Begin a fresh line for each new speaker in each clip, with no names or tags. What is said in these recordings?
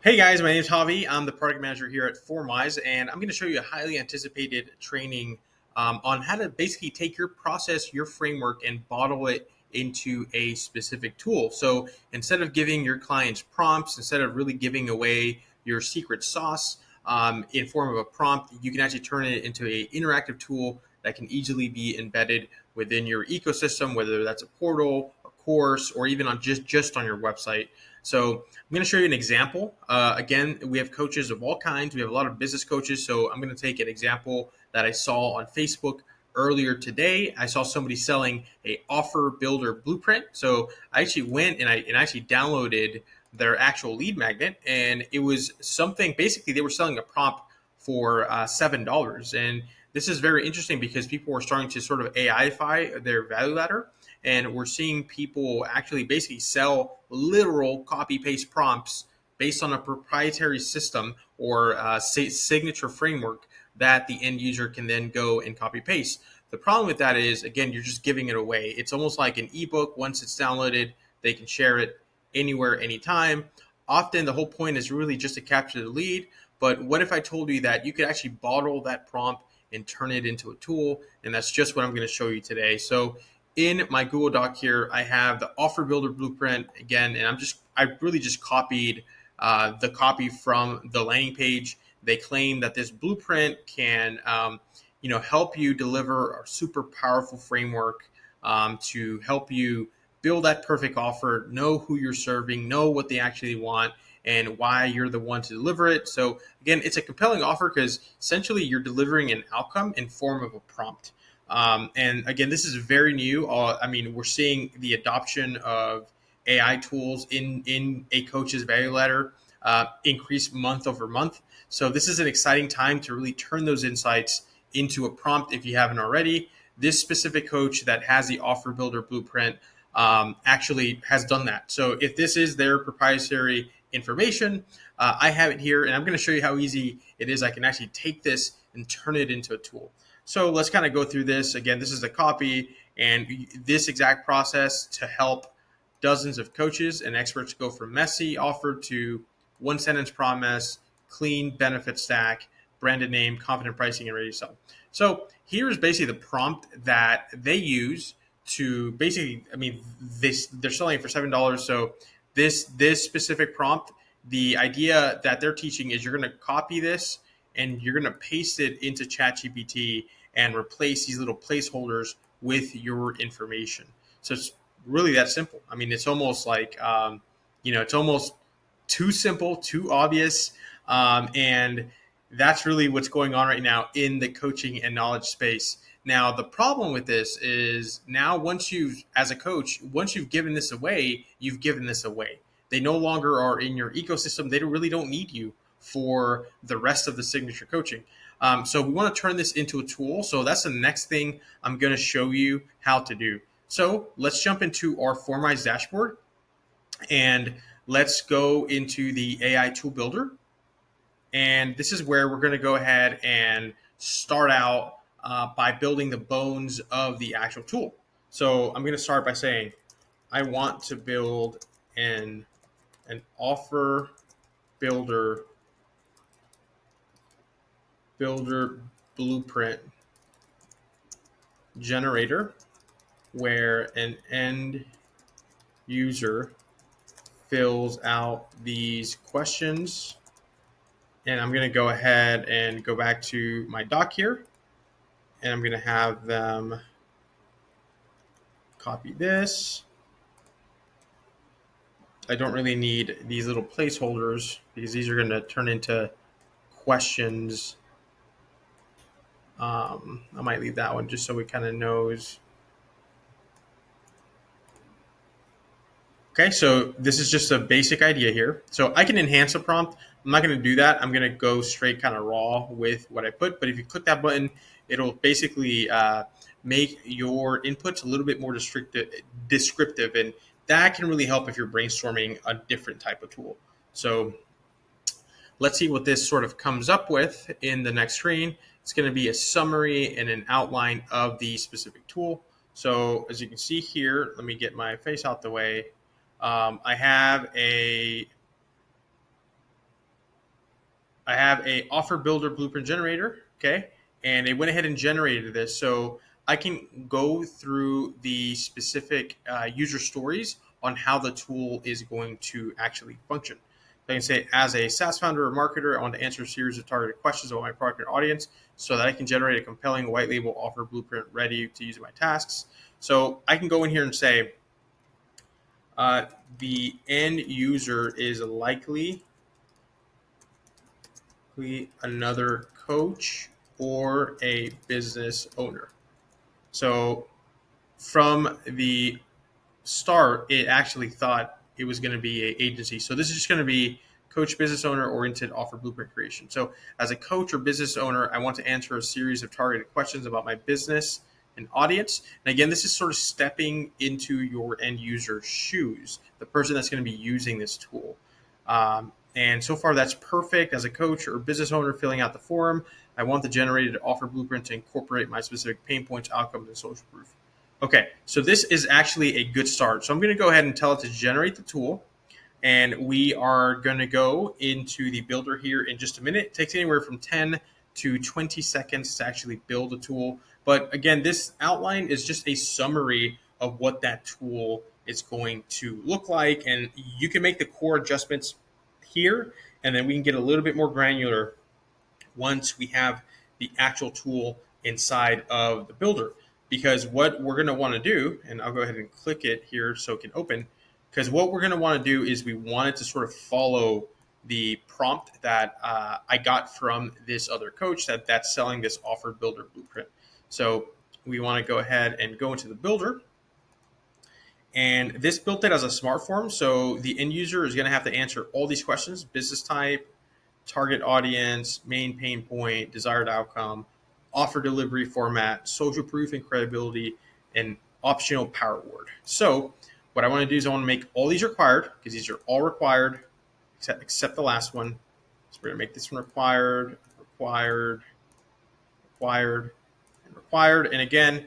Hey guys, my name is Javi. I'm the product manager here at FormWise, and I'm going to show you a highly anticipated training on how to basically take your process, your framework, and bottle it into a specific tool. So instead of giving your clients prompts, instead of really giving away your secret sauce in form of a prompt, you can actually turn it into an interactive tool that can easily be embedded within your ecosystem, whether that's a portal, a course, or even on just on your website. So I'm going to show you an example. Again, we have coaches of all kinds. We have a lot of business coaches. So I'm going to take an example that I saw on Facebook earlier today. I saw somebody selling a offer builder blueprint. So I actually went and I actually downloaded their actual lead magnet, and it was something. Basically, they were selling a prompt for $7, and this is very interesting because people were starting to sort of AIify their value ladder. And we're seeing people actually basically sell literal copy paste prompts based on a proprietary system or signature framework that the end user can then go and copy paste. The problem with that is, again, you're just giving it away. It's almost like an ebook. Once it's downloaded, they can share it anywhere, anytime. Often the whole point is really just to capture the lead. But what if I told you that you could actually bottle that prompt and turn it into a tool? And that's just what I'm going to show you today. So in my Google Doc here, I have the offer builder blueprint again, and I really just copied the copy from the landing page. They claim that this blueprint can, help you deliver a super powerful framework to help you build that perfect offer, know who you're serving, know what they actually want, and why you're the one to deliver it. So again, it's a compelling offer because essentially you're delivering an outcome in form of a prompt. And again, this is very new. We're seeing the adoption of AI tools in a coach's value ladder increase month over month. So this is an exciting time to really turn those insights into a prompt if you haven't already. This specific coach that has the offer builder blueprint actually has done that. So if this is their proprietary information, I have it here, and I'm going to show you how easy it is. I can actually take this and turn it into a tool. So let's kind of go through this. Again, this is a copy, and this exact process to help dozens of coaches and experts go from messy offer to one sentence promise, clean benefit stack, branded name, confident pricing, and ready to sell. So here's basically the prompt that they use to basically, they're selling it for $7. So this specific prompt, the idea that they're teaching is you're going to copy this and you're going to paste it into ChatGPT and replace these little placeholders with your information. So it's really that simple. It's almost like, it's almost too simple, too obvious. And that's really what's going on right now in the coaching and knowledge space. Now, the problem with this is now as a coach, once you've given this away, you've given this away. They no longer are in your ecosystem. They really don't need you for the rest of the signature coaching. So we want to turn this into a tool. So that's the next thing I'm going to show you how to do. So let's jump into our FormWise dashboard and let's go into the AI tool builder. And this is where we're going to go ahead and start out by building the bones of the actual tool. So I'm going to start by saying, I want to build an offer builder blueprint generator where an end user fills out these questions. And I'm going to go ahead and go back to my doc here, and I'm going to have them copy this. I don't really need these little placeholders because these are going to turn into questions. I might leave that one just so we kind of knows. Okay, so this is just a basic idea here. So I can enhance a prompt. I'm not going to do that. I'm going to go straight kind of raw with what I put. But if you click that button, it'll basically make your inputs a little bit more descriptive. And that can really help if you're brainstorming a different type of tool. So let's see what this sort of comes up with in the next screen. It's going to be a summary and an outline of the specific tool. So as you can see here, let me get my face out the way. I have a I have a offer builder blueprint generator, okay? And it went ahead and generated this. So I can go through the specific user stories on how the tool is going to actually function. I can say, as a SaaS founder or marketer, I want to answer a series of targeted questions about my product and audience so that I can generate a compelling white label offer blueprint ready to use in my tasks. So I can go in here and say, the end user is likely another coach or a business owner. So from the start, it actually thought it was going to be an agency. So this is just going to be coach, business owner oriented offer blueprint creation. So as a coach or business owner, I want to answer a series of targeted questions about my business and audience. And again, this is sort of stepping into your end user's shoes, the person that's going to be using this tool. And so far, that's perfect. As a coach or business owner filling out the form, I want the generated offer blueprint to incorporate my specific pain points, outcomes, and social proof. Okay, so this is actually a good start. So I'm going to go ahead and tell it to generate the tool. And we are going to go into the builder here in just a minute. It takes anywhere from 10 to 20 seconds to actually build a tool. But again, this outline is just a summary of what that tool is going to look like. And you can make the core adjustments here, and then we can get a little bit more granular once we have the actual tool inside of the builder. Because what we're going to want to do, and I'll go ahead and click it here so it can open, because what we're going to want to do is we want it to sort of follow the prompt that I got from this other coach that's selling this offer builder blueprint. So we want to go ahead and go into the builder. And this built it as a SmartForm. So the end user is going to have to answer all these questions: business type, target audience, main pain point, desired outcome, offer delivery format, social proof and credibility, and optional power word. So what I want to do is I want to make all these required, because these are all required except the last one. So we're going to make this one required, required, required, and required. And again,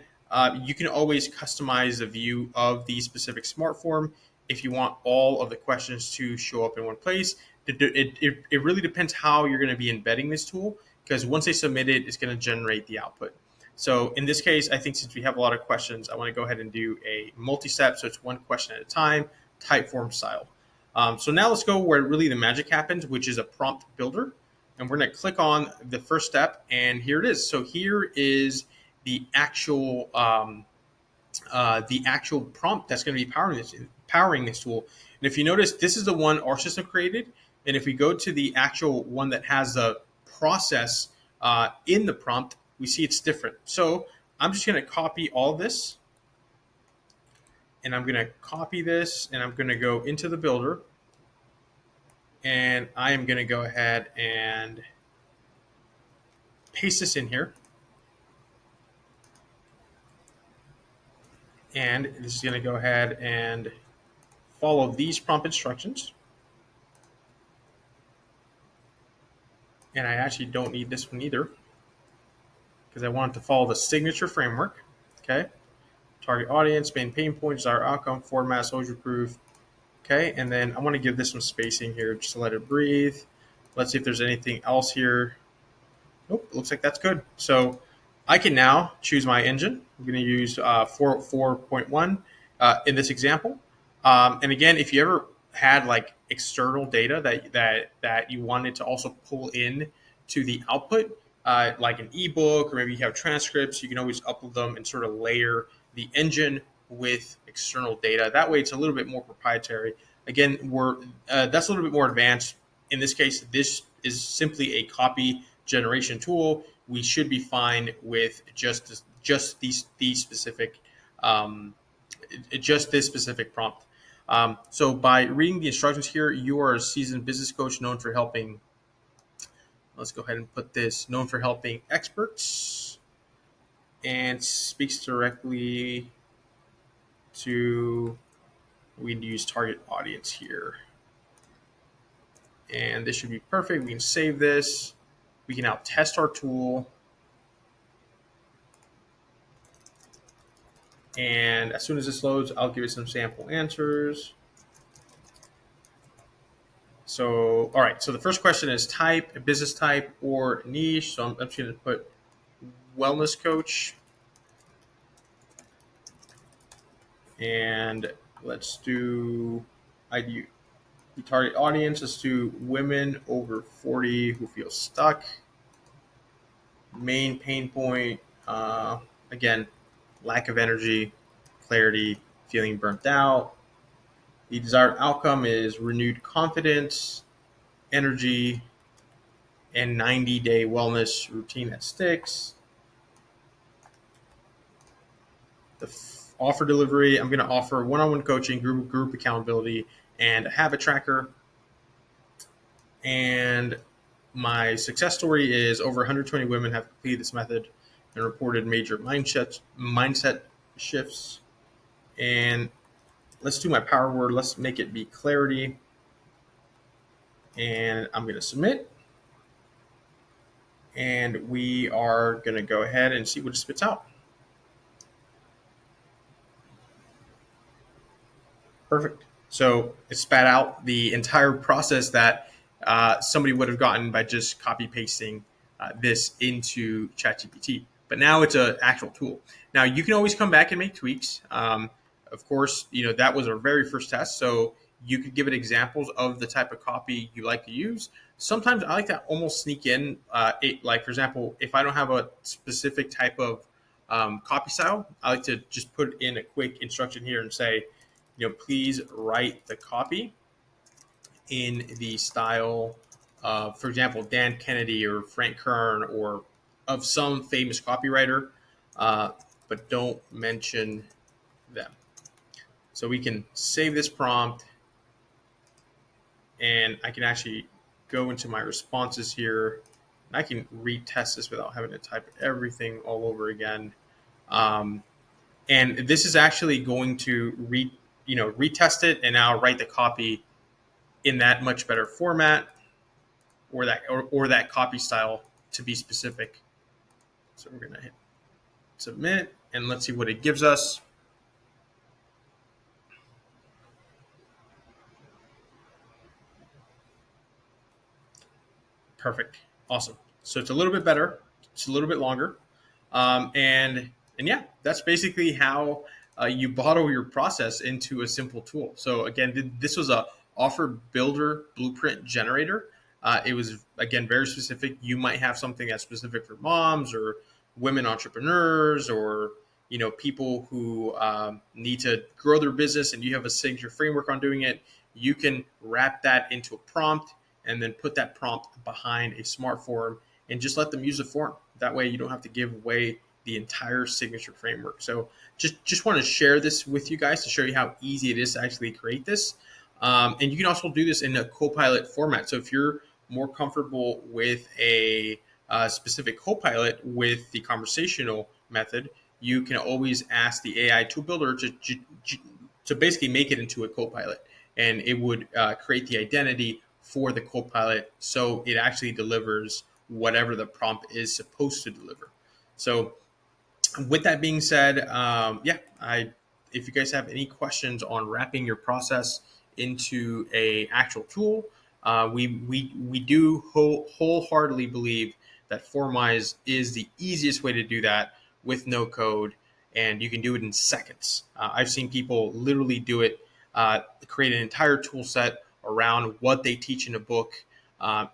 you can always customize the view of the specific SmartForm if you want all of the questions to show up in one place. It really depends how you're going to be embedding this tool, because once they submit it, it's going to generate the output. So in this case, I think since we have a lot of questions, I want to go ahead and do a multi-step. So it's one question at a time, type, form, style. So now let's go where really the magic happens, which is a prompt builder. And we're going to click on the first step, and here it is. So here is the actual prompt that's going to be powering this tool. And if you notice, this is the one our system created. And if we go to the actual one that has the process in the prompt, we see it's different. So I'm just going to copy all this, and I'm going to copy this, and I'm going to go into the builder, and I am going to go ahead and paste this in here. And this is going to go ahead and follow these prompt instructions. And I actually don't need this one either, because I want it to follow the signature framework. Okay. Target audience, main pain point, desired outcome, format, social proof. Okay. And then I want to give this some spacing here just to let it breathe. Let's see if there's anything else here. Nope. Looks like that's good. So I can now choose my engine. I'm going to use 4.1 in this example. And again, if you ever had like external data that you wanted to also pull in to the output, like an ebook, or maybe you have transcripts, you can always upload them and sort of layer the engine with external data. That way it's a little bit more proprietary. Again, that's a little bit more advanced. In this case, this is simply a copy generation tool. We should be fine with just these specific just this specific prompt. So by reading the instructions here, you are a seasoned business coach known for helping. Let's go ahead and put this: known for helping experts, and speaks directly to. We can use target audience here, and this should be perfect. We can save this. We can now test our tool. And as soon as this loads, I'll give it some sample answers. So, all right. So the first question is type, business type, or niche. So I'm just going to put wellness coach, and let's do ID. The target audience. Let's do women over 40 who feel stuck. Main pain point, again, lack of energy, clarity, feeling burnt out. The desired outcome is renewed confidence, energy, and 90-day wellness routine that sticks. The offer delivery, I'm going to offer one-on-one coaching, group accountability, and a habit tracker. And my success story is over 120 women have completed this method and reported major mindset shifts. And let's do my power word. Let's make it be clarity. And I'm going to submit. And we are going to go ahead and see what it spits out. Perfect. So it spat out the entire process that somebody would have gotten by just copy pasting this into ChatGPT. But now it's an actual tool. Now you can always come back and make tweaks. Of course, that was our very first test. So you could give it examples of the type of copy you like to use. Sometimes I like to almost sneak in, like for example, if I don't have a specific type of copy style, I like to just put in a quick instruction here and say, please write the copy in the style of, for example, Dan Kennedy or Frank Kern or of some famous copywriter, but don't mention them. So we can save this prompt, and I can actually go into my responses here, and I can retest this without having to type everything all over again. And this is actually going to retest it and now write the copy in that much better format or that copy style to be specific. So we're going to hit submit and let's see what it gives us. Perfect. Awesome. So it's a little bit better. It's a little bit longer. And yeah, that's basically how you bottle your process into a simple tool. So again, this was a offer builder blueprint generator. It was, again, very specific. You might have something that's specific for moms or women entrepreneurs or people who need to grow their business and you have a signature framework on doing it. You can wrap that into a prompt and then put that prompt behind a SmartForm and just let them use the form. That way you don't have to give away the entire signature framework. So just want to share this with you guys to show you how easy it is to actually create this. And you can also do this in a Copilot format. So if you're more comfortable with a specific Copilot with the conversational method, you can always ask the AI tool builder to basically make it into a Copilot. And it would create the identity for the Copilot so it actually delivers whatever the prompt is supposed to deliver. So with that being said, if you guys have any questions on wrapping your process into a actual tool, we do wholeheartedly believe that FormWise is the easiest way to do that with no code, and you can do it in seconds. I've seen people literally do it, create an entire tool set around what they teach in a book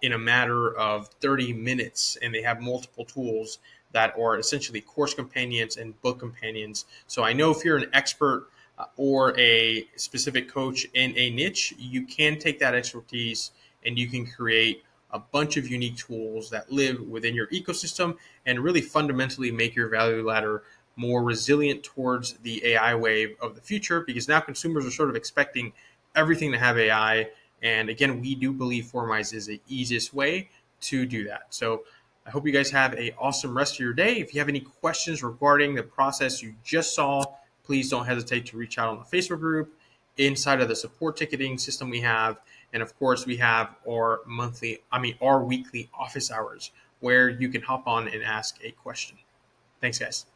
in a matter of 30 minutes, and they have multiple tools that are essentially course companions and book companions. So I know if you're an expert or a specific coach in a niche, you can take that expertise and you can create a bunch of unique tools that live within your ecosystem and really fundamentally make your value ladder more resilient towards the AI wave of the future, because now consumers are sort of expecting everything to have AI. And again, we do believe FormWise is the easiest way to do that. So I hope you guys have an awesome rest of your day. If you have any questions regarding the process you just saw, please don't hesitate to reach out on the Facebook group inside of the support ticketing system we have. And of course, we have our weekly office hours where you can hop on and ask a question. Thanks, guys.